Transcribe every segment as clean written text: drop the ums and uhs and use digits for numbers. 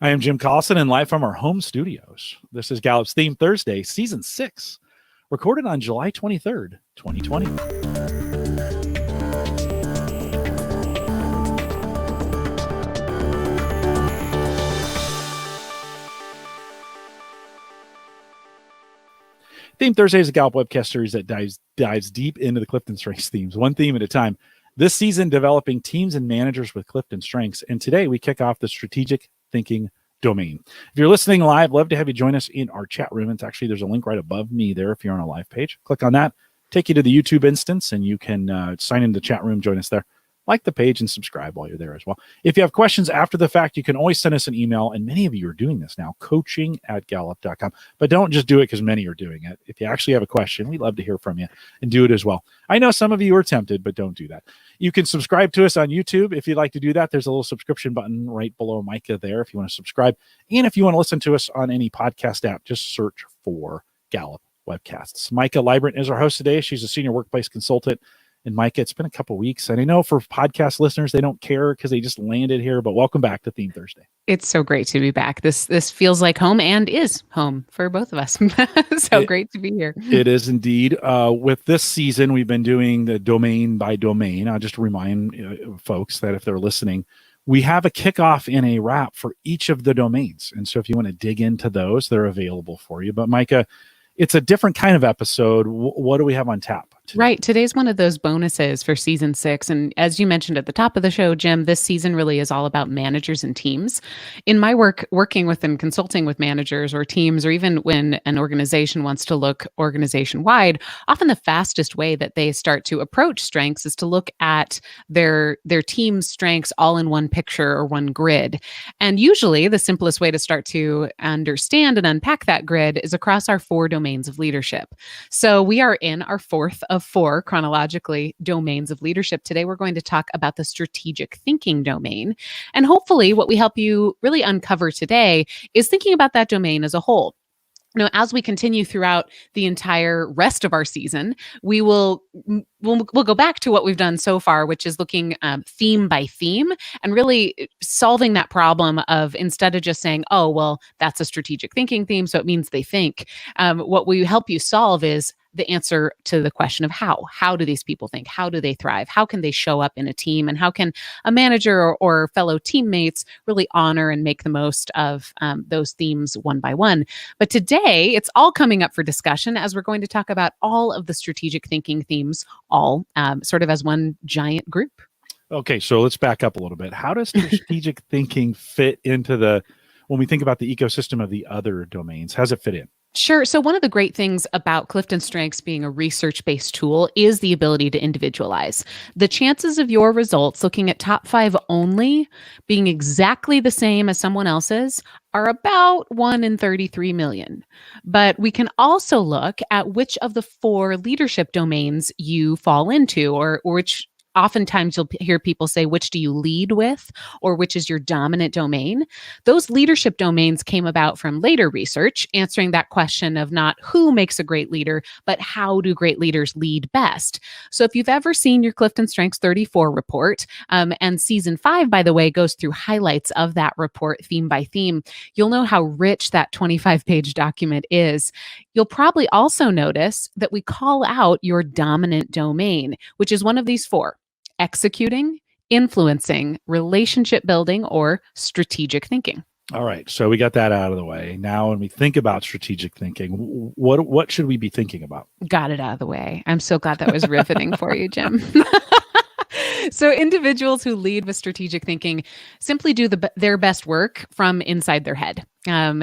I am Jim Collison and live from our home studios. This is Gallup's Theme Thursday, Season 6, recorded on July 23rd, 2020. Theme Thursday is a Gallup webcast series that dives deep into the CliftonStrengths themes, one theme at a time. This season, developing teams and managers with CliftonStrengths. And today, we kick off the strategic thinking domain. If you're listening live, love to have you join us in our chat room. It's actually, there's a link right above me there if you're on a live page. Click on that, take you to the YouTube instance, and you can sign into the chat room, join us there. Like the page and subscribe while you're there as well. If you have questions after the fact, you can always send us an email, and many of you are doing this now, coaching@gallup.com. But don't just do it because many are doing it. If you actually have a question, we'd love to hear from you and do it as well. I know some of you are tempted, but don't do that. You can subscribe to us on YouTube. If you'd like to do that, there's a little subscription button right below Micah there if you want to subscribe. And if you want to listen to us on any podcast app, just search for Gallup Webcasts. Micah Librant is our host today. She's a senior workplace consultant. And Micah, it's been a couple of weeks, and I know for podcast listeners, they don't care because they just landed here, but welcome back to Theme Thursday. It's so great to be back. This feels like home and is home for both of us. Great to be here. It is indeed. With this season, we've been doing the domain by domain. I'll just remind folks that if they're listening, we have a kickoff and a wrap for each of the domains. And so if you want to dig into those, they're available for you. But Micah, it's a different kind of episode. What do we have on tap today? Right. Today's one of those bonuses for season 6. And as you mentioned at the top of the show, Jim, this season really is all about managers and teams. In my working with and consulting with managers or teams, or even when an organization wants to look organization-wide, often the fastest way that they start to approach strengths is to look at their team's strengths all in one picture or one grid. And usually the simplest way to start to understand and unpack that grid is across our 4 domains of leadership. So we are in our 4th of 4 chronologically domains of leadership. Today, we're going to talk about the strategic thinking domain. And hopefully what we help you really uncover today is thinking about that domain as a whole. Now, as we continue throughout the entire rest of our season, we'll go back to what we've done so far, which is looking theme by theme and really solving that problem of, instead of just saying, oh, well, that's a strategic thinking theme, so it means they think. What we help you solve is the answer to the question of how. How do these people think? How do they thrive? How can they show up in a team? And how can a manager or fellow teammates really honor and make the most of those themes one by one? But today, it's all coming up for discussion as we're going to talk about all of the strategic thinking themes, all sort of as one giant group. Okay, so let's back up a little bit. How does strategic thinking fit into when we think about the ecosystem of the other domains? How does it fit in? Sure. So one of the great things about CliftonStrengths being a research-based tool is the ability to individualize. The chances of your results looking at top 5 only being exactly the same as someone else's are about 1 in 33 million. But we can also look at which of the 4 leadership domains you fall into, or which oftentimes you'll hear people say, which do you lead with, or which is your dominant domain? Those leadership domains came about from later research, answering that question of not who makes a great leader, but how do great leaders lead best? So if you've ever seen your CliftonStrengths 34 report, and season 5, by the way, goes through highlights of that report theme by theme, you'll know how rich that 25-page document is. You'll probably also notice that we call out your dominant domain, which is one of these 4. Executing, influencing, relationship building, or strategic thinking. All right. So we got that out of the way. Now, when we think about strategic thinking, what should we be thinking about? Got it out of the way. I'm so glad that was riveting for you, Jim. So individuals who lead with strategic thinking simply do their best work from inside their head.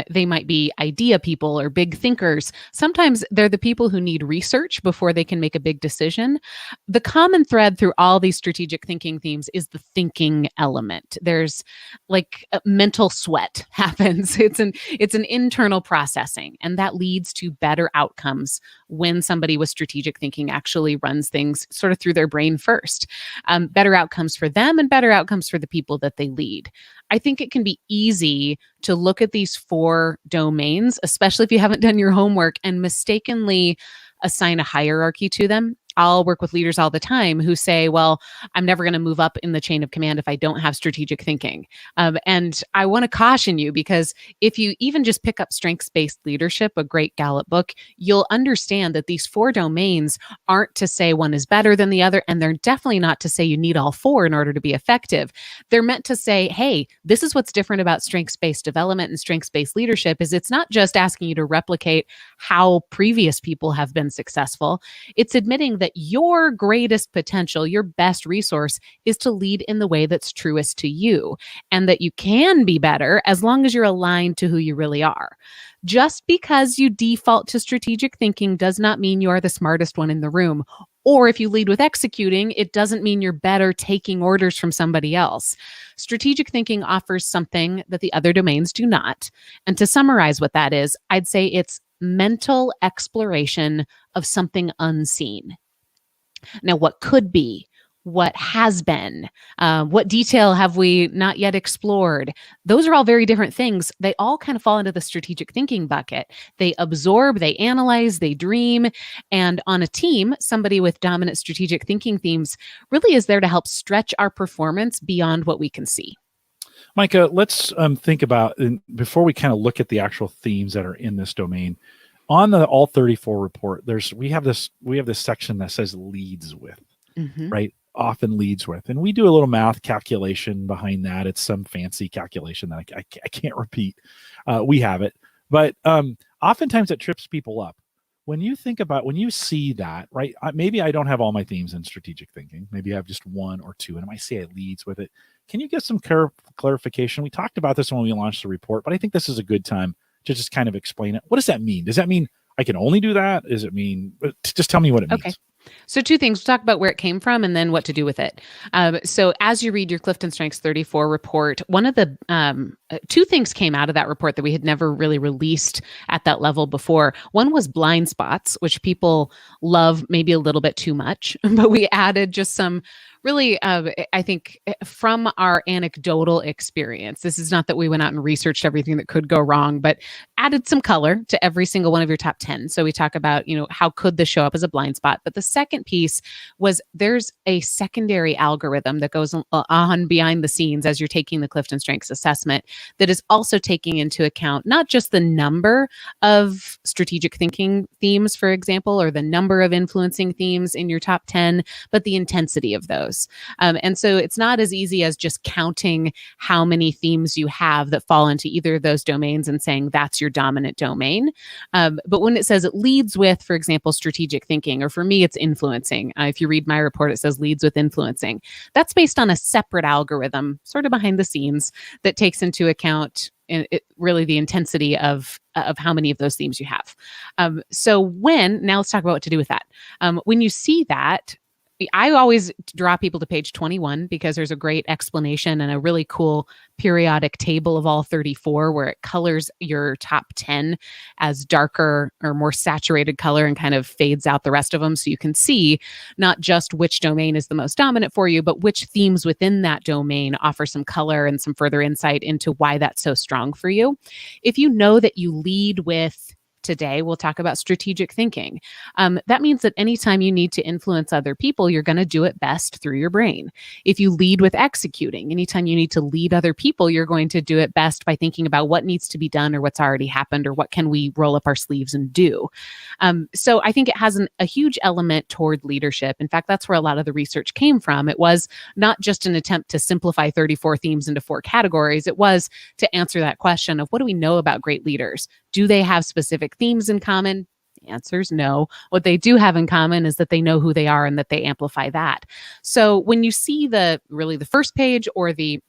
They might be idea people or big thinkers. Sometimes they're the people who need research before they can make a big decision. The common thread through all these strategic thinking themes is the thinking element. There's like a mental sweat happens. It's an internal processing, and that leads to better outcomes when somebody with strategic thinking actually runs things sort of through their brain first. Better outcomes for them and better outcomes for the people that they lead. I think it can be easy to look at these 4 domains, especially if you haven't done your homework, and mistakenly assign a hierarchy to them. I'll work with leaders all the time who say, well, I'm never going to move up in the chain of command if I don't have strategic thinking. And I want to caution you, because if you even just pick up Strengths-Based Leadership, a great Gallup book, you'll understand that these 4 domains aren't to say one is better than the other, and they're definitely not to say you need all 4 in order to be effective. They're meant to say, hey, this is what's different about strengths-based development and strengths-based leadership, is it's not just asking you to replicate how previous people have been successful. It's admitting that your greatest potential, your best resource, is to lead in the way that's truest to you, and that you can be better as long as you're aligned to who you really are. Just because you default to strategic thinking does not mean you are the smartest one in the room. Or if you lead with executing, it doesn't mean you're better taking orders from somebody else. Strategic thinking offers something that the other domains do not. And to summarize what that is, I'd say it's mental exploration of something unseen. Now, what could be? What has been? What detail have we not yet explored? Those are all very different things. They all kind of fall into the strategic thinking bucket. They absorb, they analyze, they dream. And on a team, somebody with dominant strategic thinking themes really is there to help stretch our performance beyond what we can see. Micah, let's think about, before we kind of look at the actual themes that are in this domain, on the All 34 report, we have this section that says leads with, right? Often leads with. And we do a little math calculation behind that. It's some fancy calculation that I can't repeat. We have it. But oftentimes it trips people up. When you see that, right? Maybe I don't have all my themes in strategic thinking. Maybe I have just 1 or 2, and I might say it leads with it. Can you get some clarification? We talked about this when we launched the report, but I think this is a good time to just kind of explain it. What does that mean? Does that mean I can only do that? Does it mean, just tell me what it means. Okay. So 2 things. We'll talk about where it came from and then what to do with it. So as you read your CliftonStrengths 34 report, one of the 2 things came out of that report that we had never really released at that level before. One was blind spots, which people love maybe a little bit too much, but we added just some really, I think, from our anecdotal experience. This is not that we went out and researched everything that could go wrong, but added some color to every single one of your top 10. So we talk about, how could this show up as a blind spot? But the second piece was there's a secondary algorithm that goes on behind the scenes as you're taking the CliftonStrengths assessment that is also taking into account not just the number of strategic thinking themes, for example, or the number of influencing themes in your top 10, but the intensity of those. And so it's not as easy as just counting how many themes you have that fall into either of those domains and saying that's your dominant domain. But when it says it leads with, for example, strategic thinking, or for me, it's influencing. If you read my report, it says leads with influencing. That's based on a separate algorithm, sort of behind the scenes, that takes into account really the intensity of how many of those themes you have. Now let's talk about what to do with that. When you see that, I always draw people to page 21 because there's a great explanation and a really cool periodic table of all 34 where it colors your top 10 as darker or more saturated color and kind of fades out the rest of them. So you can see not just which domain is the most dominant for you, but which themes within that domain offer some color and some further insight into why that's so strong for you. If you know that you lead with, today, we'll talk about strategic thinking. That means that anytime you need to influence other people, you're going to do it best through your brain. If you lead with executing, anytime you need to lead other people, you're going to do it best by thinking about what needs to be done or what's already happened or what can we roll up our sleeves and do. So I think it has a huge element toward leadership. In fact, that's where a lot of the research came from. It was not just an attempt to simplify 34 themes into 4 categories. It was to answer that question of what do we know about great leaders? Do they have specific themes in common? The answer is no. What they do have in common is that they know who they are and that they amplify that. So when you see the first page or the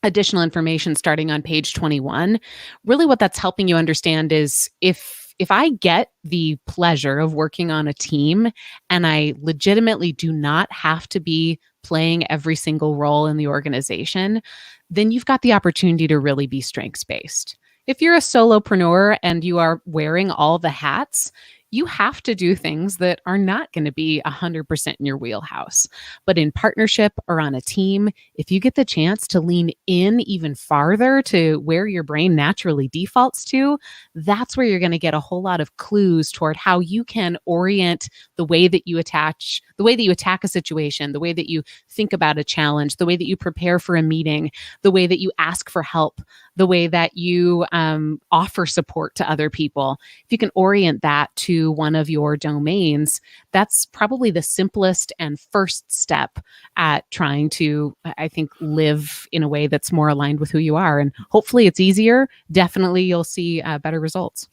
additional information starting on page 21, really what that's helping you understand is if I get the pleasure of working on a team and I legitimately do not have to be playing every single role in the organization, then you've got the opportunity to really be strengths-based. If you're a solopreneur and you are wearing all the hats, you have to do things that are not going to be 100% in your wheelhouse. But in partnership or on a team, if you get the chance to lean in even farther to where your brain naturally defaults to, that's where you're going to get a whole lot of clues toward how you can orient the way that you attack a situation, the way that you think about a challenge, the way that you prepare for a meeting, the way that you ask for help, the way that you offer support to other people. If you can orient that to one of your domains, that's probably the simplest and first step at trying to, I think, live in a way that's more aligned with who you are. And hopefully it's easier. Definitely you'll see better results.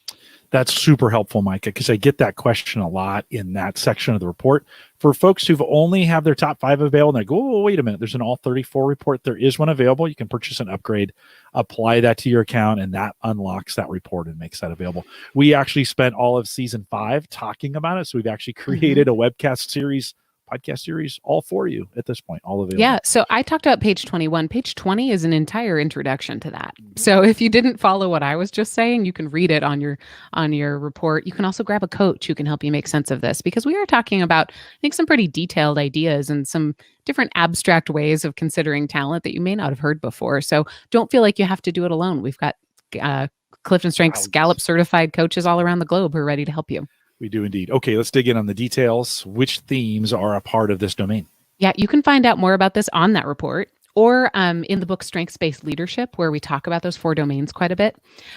That's super helpful, Micah, because I get that question a lot in that section of the report. For folks who've only have their top 5 available, and they go, oh, wait a minute, there's an all 34 report. There is one available. You can purchase an upgrade, apply that to your account, and that unlocks that report and makes that available. We actually spent all of season 5 talking about it. So we've actually created a webcast series, podcast series, all for you at this point, all available. Yeah. So I talked about page 21. Page 20 is an entire introduction to that. So if you didn't follow what I was just saying, you can read it on your report. You can also grab a coach who can help you make sense of this, because we are talking about, I think, some pretty detailed ideas and some different abstract ways of considering talent that you may not have heard before. So don't feel like you have to do it alone. We've got CliftonStrengths Gallup certified coaches all around the globe who are ready to help you. We do indeed. Okay, let's dig in on the details. Which themes are a part of this domain? Yeah, you can find out more about this on that report or in the book Strengths-Based Leadership, where we talk about those 4 domains quite a bit.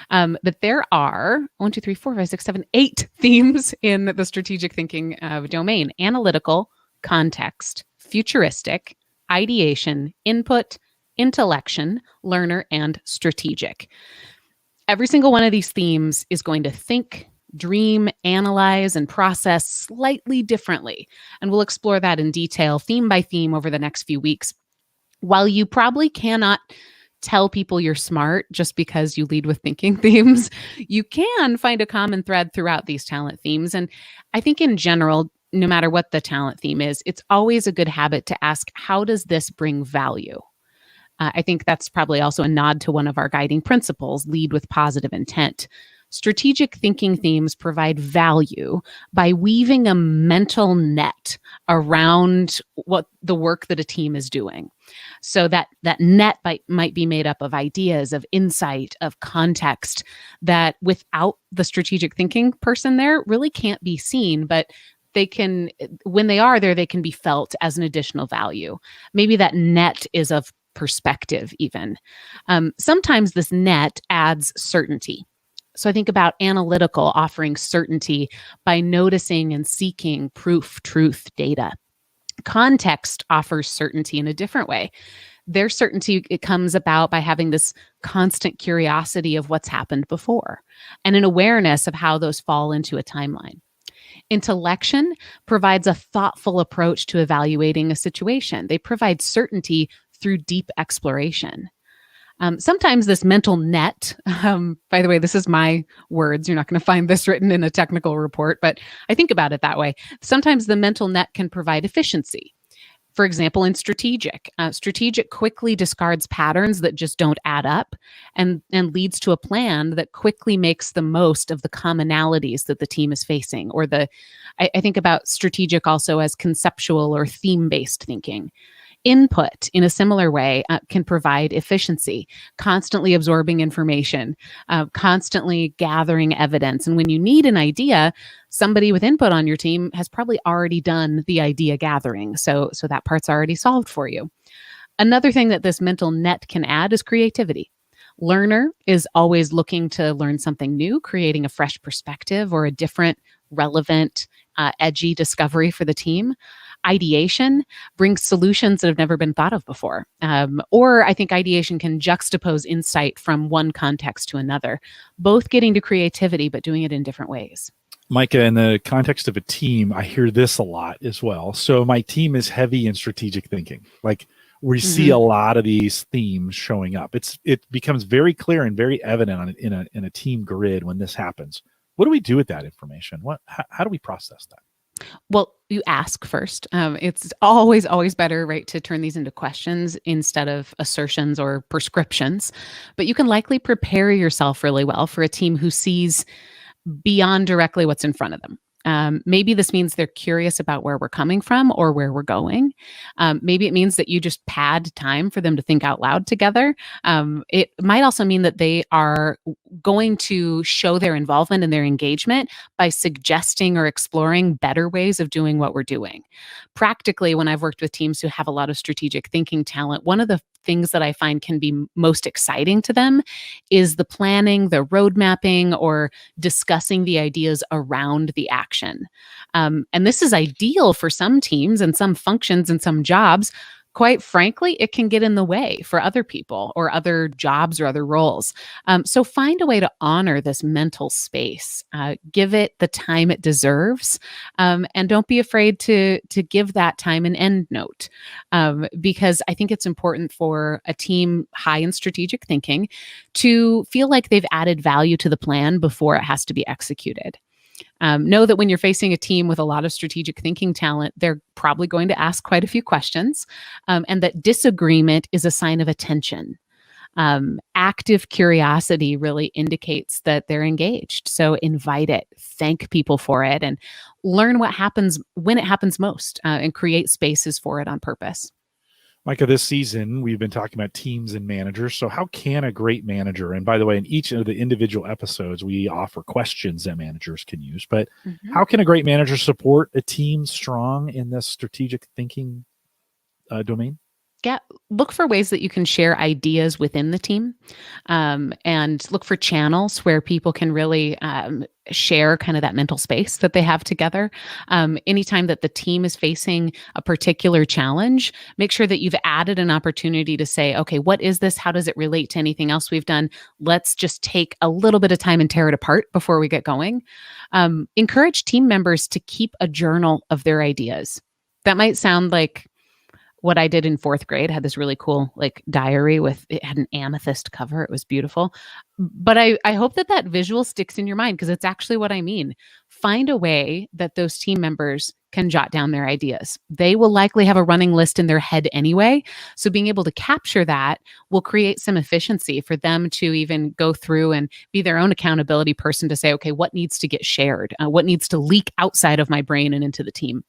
But there are 8 themes in the strategic thinking domain: analytical, context, futuristic, ideation, input, intellection, learner, and strategic. Every single one of these themes is going to think, dream, analyze, and process slightly differently. And we'll explore that in detail, theme by theme, over the next few weeks. While you probably cannot tell people you're smart just because you lead with thinking themes, you can find a common thread throughout these talent themes. And I think in general, no matter what the talent theme is, it's always a good habit to ask, how does this bring value? I think that's probably also a nod to one of our guiding principles: lead with positive intent. Strategic thinking themes provide value by weaving a mental net around what the work that a team is doing. So that net might be made up of ideas, of insight, of context that without the strategic thinking person there really can't be seen, but they can, when they are there, they can be felt as an additional value. Maybe that net is of perspective even. Sometimes this net adds certainty. So I think about analytical offering certainty by noticing and seeking proof, truth, data. Context offers certainty in a different way. Their certainty, it comes about by having this constant curiosity of what's happened before and an awareness of how those fall into a timeline. Intellection provides a thoughtful approach to evaluating a situation. They provide certainty through deep exploration. Sometimes this mental net, by the way, this is my words. You're not going to find this written in a technical report, but I think about it that way. Sometimes the mental net can provide efficiency. For example, in strategic quickly discards patterns that just don't add up and leads to a plan that quickly makes the most of the commonalities that the team is facing. Or I think about strategic also as conceptual or theme-based thinking. Input, in a similar way, can provide efficiency, constantly absorbing information, constantly gathering evidence. And when you need an idea, somebody with input on your team has probably already done the idea gathering. So that part's already solved for you. Another thing that this mental net can add is creativity. Learner is always looking to learn something new, creating a fresh perspective or a different, relevant, edgy discovery for the team. Ideation brings solutions that have never been thought of before. Or I think ideation can juxtapose insight from one context to another, both getting to creativity, but doing it in different ways. Micah, in the context of a team, I hear this a lot as well. So my team is heavy in strategic thinking. Like we see a lot of these themes showing up. It becomes very clear and very evident in a team grid when this happens. What do we do with that information? How do we process that? Well, you ask first. It's always better, right, to turn these into questions instead of assertions or prescriptions. But you can likely prepare yourself really well for a team who sees beyond directly what's in front of them. Maybe this means they're curious about where we're coming from or where we're going. Maybe it means that you just pad time for them to think out loud together. It might also mean that they are going to show their involvement and their engagement by suggesting or exploring better ways of doing what we're doing. Practically, when I've worked with teams who have a lot of strategic thinking talent, one of the things that I find can be most exciting to them is the planning, the road mapping, or discussing the ideas around the action. And this is ideal for some teams and some functions and some jobs. Quite frankly, it can get in the way for other people or other jobs or other roles. So find a way to honor this mental space. Give it the time it deserves, and don't be afraid to give that time an end note, because I think it's important for a team high in strategic thinking to feel like they've added value to the plan before it has to be executed. Know that when you're facing a team with a lot of strategic thinking talent, they're probably going to ask quite a few questions, and that disagreement is a sign of attention. Active curiosity really indicates that they're engaged. So invite it, thank people for it, and learn what happens when it happens most, and create spaces for it on purpose. Micah, this season, we've been talking about teams and managers. So how can a great manager, and by the way, in each of the individual episodes, we offer questions that managers can use, but how can a great manager support a team strong in this strategic thinking domain? Yeah, look for ways that you can share ideas within the team, and look for channels where people can really share kind of that mental space that they have together. Anytime that the team is facing a particular challenge, make sure that you've added an opportunity to say, okay, what is this? How does it relate to anything else we've done? Let's just take a little bit of time and tear it apart before we get going. Encourage team members to keep a journal of their ideas. That might sound like what I did in fourth grade. Had this really cool like diary with, it had an amethyst cover. It was beautiful. But I hope that that visual sticks in your mind, because it's actually what I mean. Find a way that those team members can jot down their ideas. They will likely have a running list in their head anyway. So being able to capture that will create some efficiency for them to even go through and be their own accountability person to say, okay, what needs to get shared? What needs to leak outside of my brain and into the team?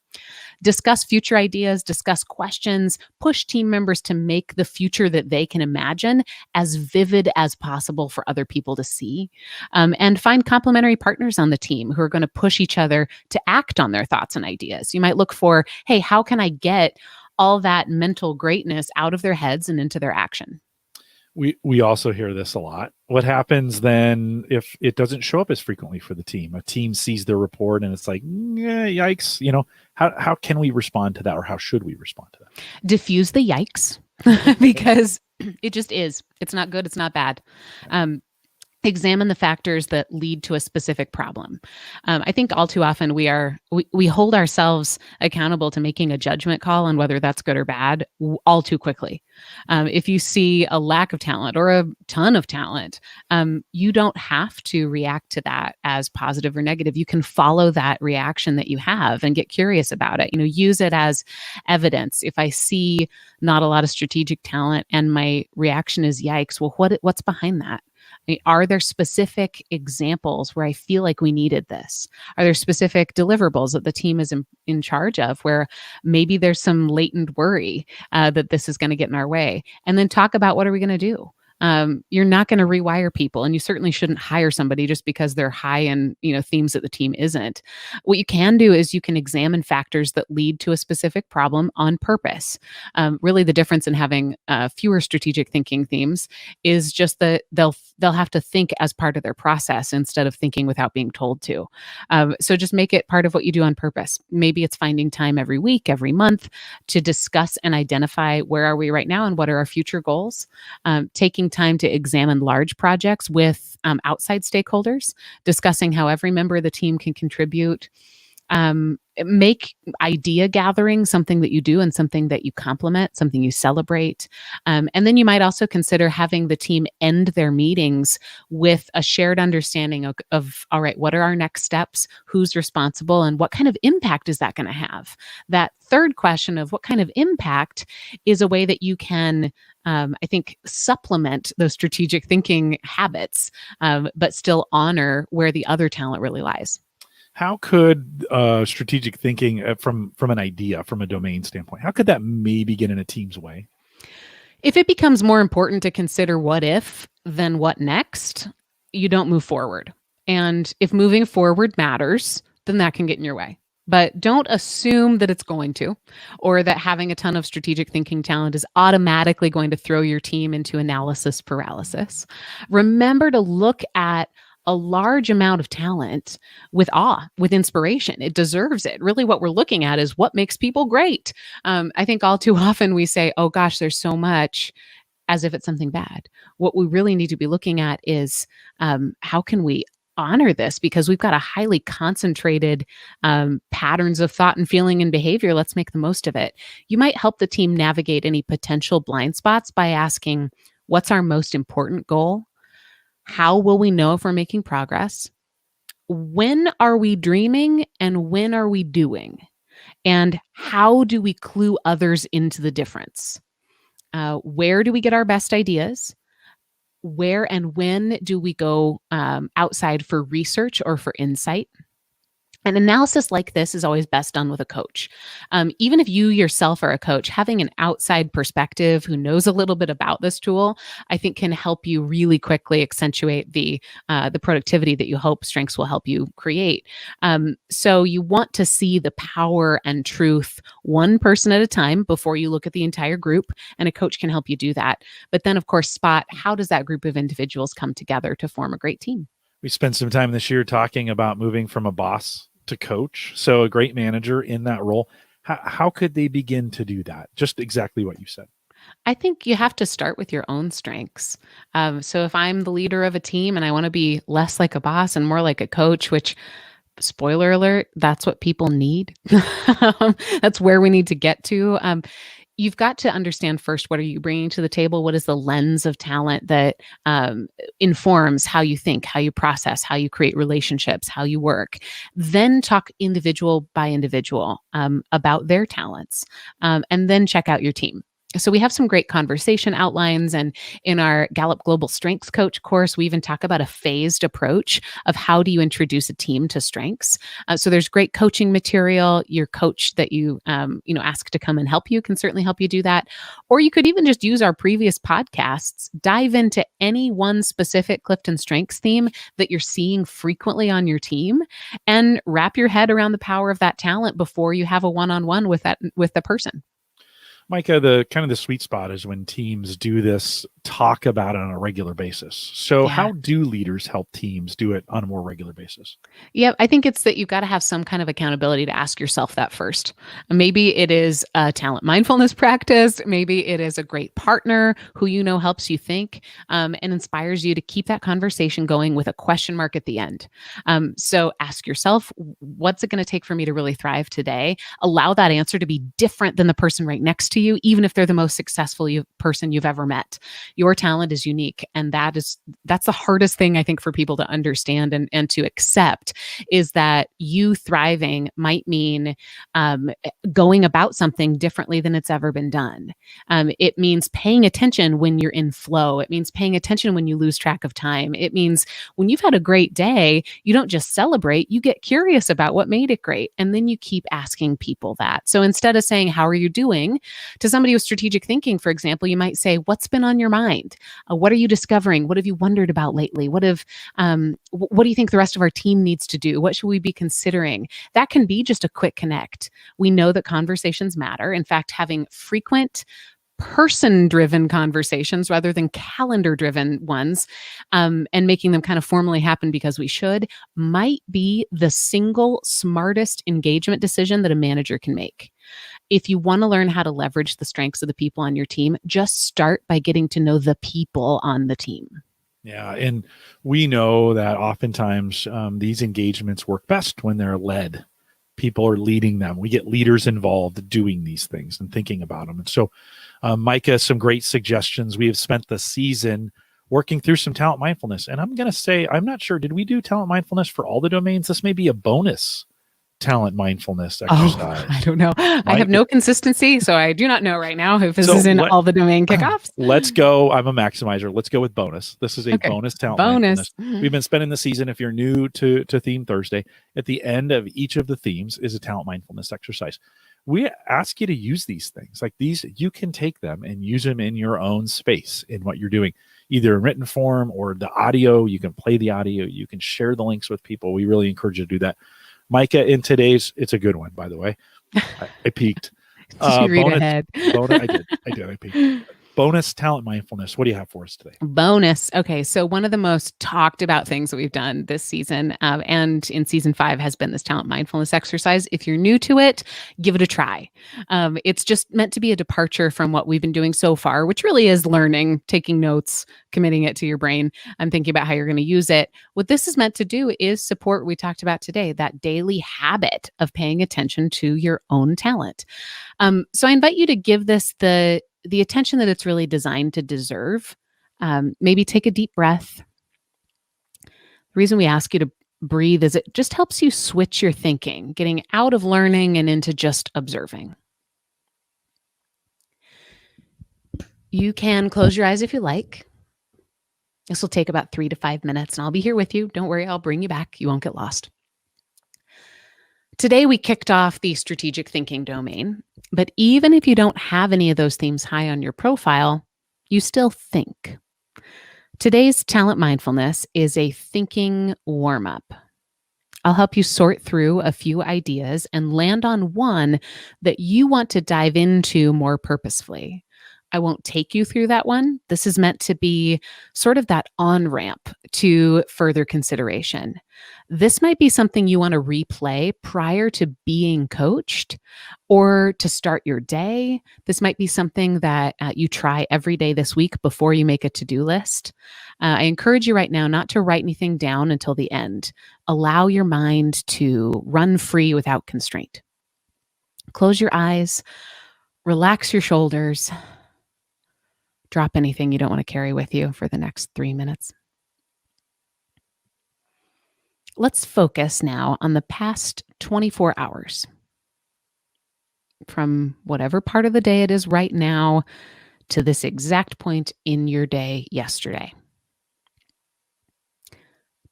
Discuss future ideas, discuss questions, push team members to make the future that they can imagine as vivid as possible for other people to see. And find complementary partners on the team who are going to push each other to act on their thoughts and ideas. You might look for, hey, how can I get all that mental greatness out of their heads and into their action? We also hear this a lot. What happens then if it doesn't show up as frequently for the team? A team sees their report and it's like, yikes. How can we respond to that, or how should we respond to that? Diffuse the yikes, because it just is. It's not good. It's not bad. Examine the factors that lead to a specific problem. I think all too often we hold ourselves accountable to making a judgment call on whether that's good or bad all too quickly. If you see a lack of talent or a ton of talent, you don't have to react to that as positive or negative. You can follow that reaction that you have and get curious about it. Use it as evidence. If I see not a lot of strategic talent and my reaction is yikes, well, what's behind that? Are there specific examples where I feel like we needed this? Are there specific deliverables that the team is in charge of where maybe there's some latent worry that this is going to get in our way? And then talk about, what are we going to do? You're not going to rewire people, and you certainly shouldn't hire somebody just because they're high in themes that the team isn't. What you can do is you can examine factors that lead to a specific problem on purpose. Really, the difference in having fewer strategic thinking themes is just that they'll have to think as part of their process instead of thinking without being told to. So just make it part of what you do on purpose. Maybe it's finding time every week, every month to discuss and identify where are we right now and what are our future goals. Taking time to examine large projects with outside stakeholders, discussing how every member of the team can contribute. Make idea gathering something that you do and something that you complement, something you celebrate. And then you might also consider having the team end their meetings with a shared understanding of all right, what are our next steps? Who's responsible? And what kind of impact is that going to have? That third question of what kind of impact is a way that you can, I think, supplement those strategic thinking habits, but still honor where the other talent really lies. How could strategic thinking from an idea, from a domain standpoint, how could that maybe get in a team's way? If it becomes more important to consider what if than what next, you don't move forward. And if moving forward matters, then that can get in your way. But don't assume that it's going to, or that having a ton of strategic thinking talent is automatically going to throw your team into analysis paralysis. Remember to look at a large amount of talent with awe, with inspiration. It deserves it. Really, what we're looking at is what makes people great. I think all too often we say, oh gosh, there's so much, as if it's something bad. What we really need to be looking at is how can we honor this, because we've got a highly concentrated patterns of thought and feeling and behavior. Let's make the most of it. You might help the team navigate any potential blind spots by asking, what's our most important goal? How will we know if we're making progress? When are we dreaming and when are we doing? And how do we clue others into the difference? Where do we get our best ideas? Where and when do we go outside for research or for insight? An analysis like this is always best done with a coach. Even if you yourself are a coach, having an outside perspective who knows a little bit about this tool, I think can help you really quickly accentuate the productivity that you hope Strengths will help you create. So you want to see the power and truth one person at a time before you look at the entire group, and a coach can help you do that. But then, of course, spot how does that group of individuals come together to form a great team. We spent some time this year talking about moving from a boss to coach. So a great manager in that role, how could they begin to do that? Just exactly what you said. I think you have to start with your own strengths. So if I'm the leader of a team and I want to be less like a boss and more like a coach, which, spoiler alert, that's what people need. That's where we need to get to. You've got to understand first, what are you bringing to the table? What is the lens of talent that informs how you think, how you process, how you create relationships, how you work? Then talk individual by individual about their talents, and then check out your team. So we have some great conversation outlines, and in our Gallup Global Strengths Coach course, we even talk about a phased approach of how do you introduce a team to strengths. So there's great coaching material. Your coach that you ask to come and help you can certainly help you do that. Or you could even just use our previous podcasts, dive into any one specific Clifton Strengths theme that you're seeing frequently on your team, and wrap your head around the power of that talent before you have a one-on-one with the person. Micah, the sweet spot is when teams do this, talk about it on a regular basis. So how do leaders help teams do it on a more regular basis? Yeah, I think it's that you've got to have some kind of accountability to ask yourself that first. Maybe it is a talent mindfulness practice. Maybe it is a great partner who helps you think and inspires you to keep that conversation going with a question mark at the end. So ask yourself, what's it going to take for me to really thrive today? Allow that answer to be different than the person right next to you, even if they're the most successful person you've ever met. Your talent is unique, and that's the hardest thing, I think, for people to understand and to accept, is that you thriving might mean going about something differently than it's ever been done. It means paying attention when you're in flow. It means paying attention when you lose track of time. It means when you've had a great day, you don't just celebrate, you get curious about what made it great, and then you keep asking people that. So instead of saying, how are you doing? To somebody with strategic thinking, for example, you might say, what's been on your mind? What are you discovering? What have you wondered about lately? What do you think the rest of our team needs to do? What should we be considering? That can be just a quick connect. We know that conversations matter. In fact, having frequent person-driven conversations rather than calendar-driven ones, and making them kind of formally happen because we should, might be the single smartest engagement decision that a manager can make. If you want to learn how to leverage the strengths of the people on your team, just start by getting to know the people on the team. Yeah, and we know that oftentimes these engagements work best when they're led. People are leading them. We get leaders involved doing these things and thinking about them. And so, Micah, some great suggestions. We have spent the season working through some talent mindfulness. And I'm going to say, I'm not sure, did we do talent mindfulness for all the domains? This may be a bonus talent mindfulness Oh, exercise? I don't know. I have no consistency, so I do not know right now if this So is in all the domain kickoffs. let's go. I'm a maximizer. Let's go with bonus. This is a Okay. bonus talent Bonus. mindfulness. We've been spending the season. If you're new to Theme Thursday, at the end of each of the themes is a talent mindfulness exercise. We ask you to use these things. Like these, you can take them and use them in your own space in what you're doing, either in written form or the audio. You can play the audio. You can share the links with people. We really encourage you to do that. Micah, in today's, it's a good one, by the way. I peeked. Did you read ahead? I did. I peeked. Bonus talent mindfulness. What do you have for us today? Bonus. Okay. So one of the most talked about things that we've done this season and in season 5 has been this talent mindfulness exercise. If you're new to it, give it a try. It's just meant to be a departure from what we've been doing so far, which really is learning, taking notes, committing it to your brain, and thinking about how you're going to use it. What this is meant to do is support what we talked about today, that daily habit of paying attention to your own talent. So I invite you to give this the attention that it's really designed to deserve. Maybe take a deep breath. The reason we ask you to breathe is it just helps you switch your thinking, getting out of learning and into just observing. You can close your eyes if you like. This will take about 3 to 5 minutes, and I'll be here with you. Don't worry, I'll bring you back. You won't get lost. Today, we kicked off the strategic thinking domain, but even if you don't have any of those themes high on your profile, you still think. Today's talent mindfulness is a thinking warm-up. I'll help you sort through a few ideas and land on one that you want to dive into more purposefully. I won't take you through that one. This is meant to be sort of that on-ramp to further consideration. This might be something you want to replay prior to being coached or to start your day. This might be something that you try every day this week before you make a to-do list. I encourage you right now not to write anything down until the end. Allow your mind to run free without constraint. Close your eyes, relax your shoulders. Drop anything you don't want to carry with you for the next 3 minutes. Let's focus now on the past 24 hours. From whatever part of the day it is right now to this exact point in your day yesterday.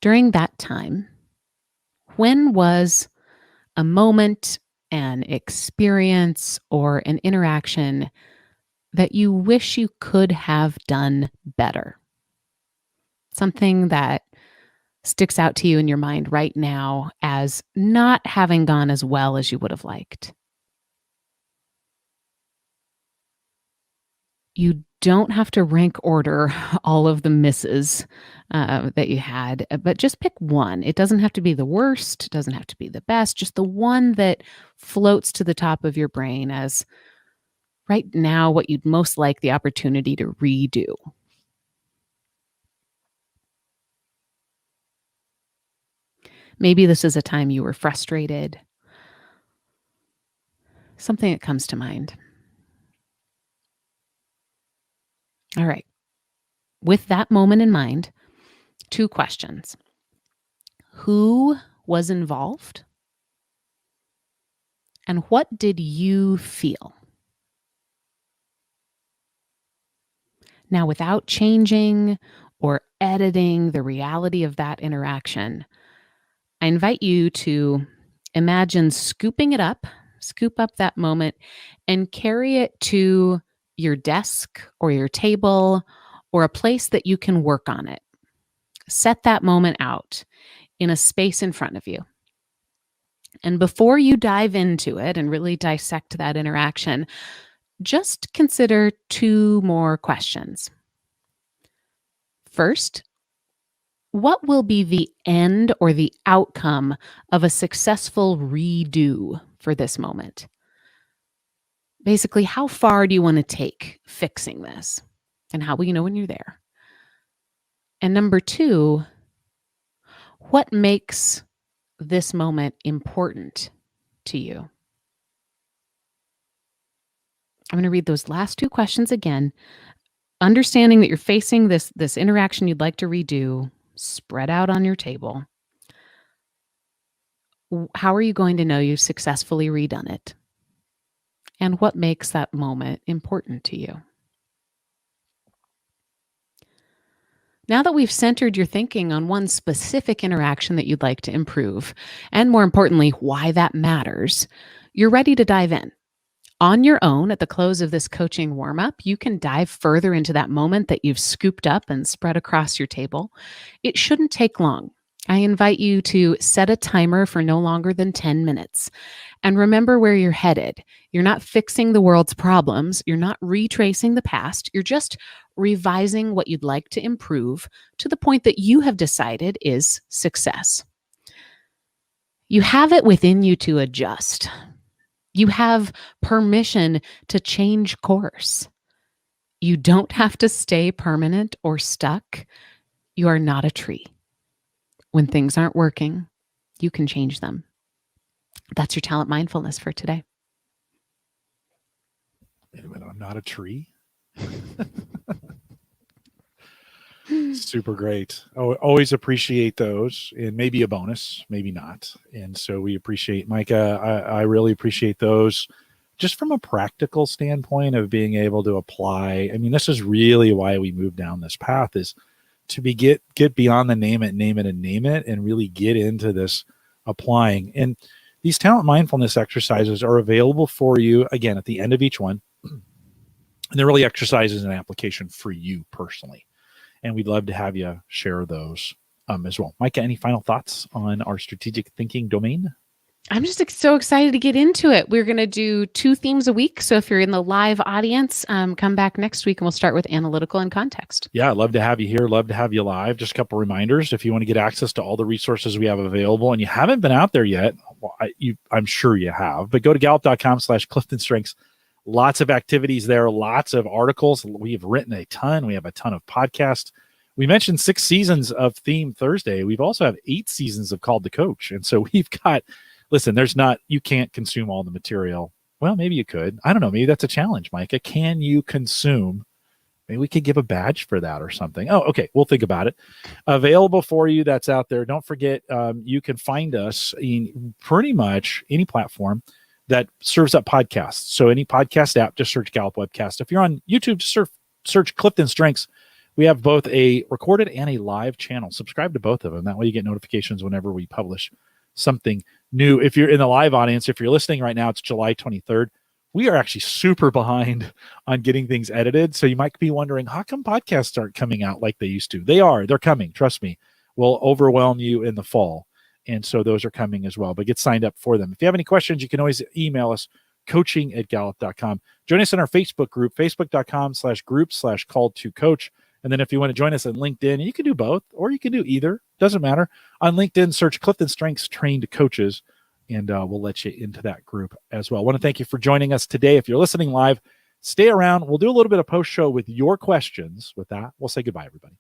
During that time, when was a moment, an experience, or an interaction that you wish you could have done better? Something that sticks out to you in your mind right now as not having gone as well as you would have liked. You don't have to rank order all of the misses that you had, but just pick one. It doesn't have to be the worst, it doesn't have to be the best, just the one that floats to the top of your brain as right now what you'd most like the opportunity to redo. Maybe this is a time you were frustrated. Something that comes to mind. All right. With that moment in mind, 2 questions. Who was involved? And what did you feel? Now, without changing or editing the reality of that interaction, I invite you to imagine scoop up that moment, and carry it to your desk or your table or a place that you can work on it. Set that moment out in a space in front of you. And before you dive into it and really dissect that interaction, just consider 2 more questions. First, what will be the end or the outcome of a successful redo for this moment? Basically, how far do you want to take fixing this? And how will you know when you're there? And number 2, what makes this moment important to you? I'm going to read those last 2 questions again. Understanding that you're facing this interaction you'd like to redo, spread out on your table. How are you going to know you've successfully redone it? And what makes that moment important to you? Now that we've centered your thinking on one specific interaction that you'd like to improve, and more importantly, why that matters, you're ready to dive in. On your own, at the close of this coaching warm up, you can dive further into that moment that you've scooped up and spread across your table. It shouldn't take long. I invite you to set a timer for no longer than 10 minutes. And remember where you're headed. You're not fixing the world's problems. You're not retracing the past. You're just revising what you'd like to improve to the point that you have decided is success. You have it within you to adjust. You have permission to change course. You don't have to stay permanent or stuck. You are not a tree. When things aren't working, you can change them. That's your talent mindfulness for today. Wait a minute, I'm not a tree? Super great. Always appreciate those, and maybe a bonus, maybe not. And so we appreciate, Micah, I really appreciate those just from a practical standpoint of being able to apply. I mean, this is really why we moved down this path, is to get beyond the name it, and really get into this applying. And these talent mindfulness exercises are available for you, again, at the end of each one. And they're really exercises and application for you personally. And we'd love to have you share those as well. Micah, any final thoughts on our strategic thinking domain? I'm just so excited to get into it. We're going to do 2 themes a week. So if you're in the live audience, come back next week and we'll start with analytical and context. Yeah, I'd love to have you here. Love to have you live. Just a couple reminders. If you want to get access to all the resources we have available and you haven't been out there yet, well, I'm sure you have, but go to gallup.com/CliftonStrengths. Lots of activities there, lots of articles. We've written a ton. We have a ton of podcasts. We mentioned 6 seasons of Theme Thursday. We've also have 8 seasons of Called to Coach. And so we've got, listen, you can't consume all the material. Well, maybe you could. I don't know. Maybe that's a challenge, Micah. Can you consume? Maybe we could give a badge for that or something. Oh, okay. We'll think about it. Available for you. That's out there. Don't forget, you can find us in pretty much any platform that serves up podcasts. So any podcast app, just search Gallup Webcast. If you're on YouTube, just search CliftonStrengths. We have both a recorded and a live channel. Subscribe to both of them. That way you get notifications whenever we publish something new. If you're in the live audience, if you're listening right now, it's July 23rd. We are actually super behind on getting things edited. So you might be wondering, how come podcasts aren't coming out like they used to? They are. They're coming. Trust me. We'll overwhelm you in the fall. And so those are coming as well, but get signed up for them. If you have any questions, you can always email us, coaching@gallup.com. Join us in our Facebook group, facebook.com/group/called-to-coach. And then if you want to join us on LinkedIn, you can do both or you can do either. Doesn't matter. On LinkedIn, search Clifton Strengths Trained Coaches, and we'll let you into that group as well. I want to thank you for joining us today. If you're listening live, stay around. We'll do a little bit of post-show with your questions. With that, we'll say goodbye, everybody.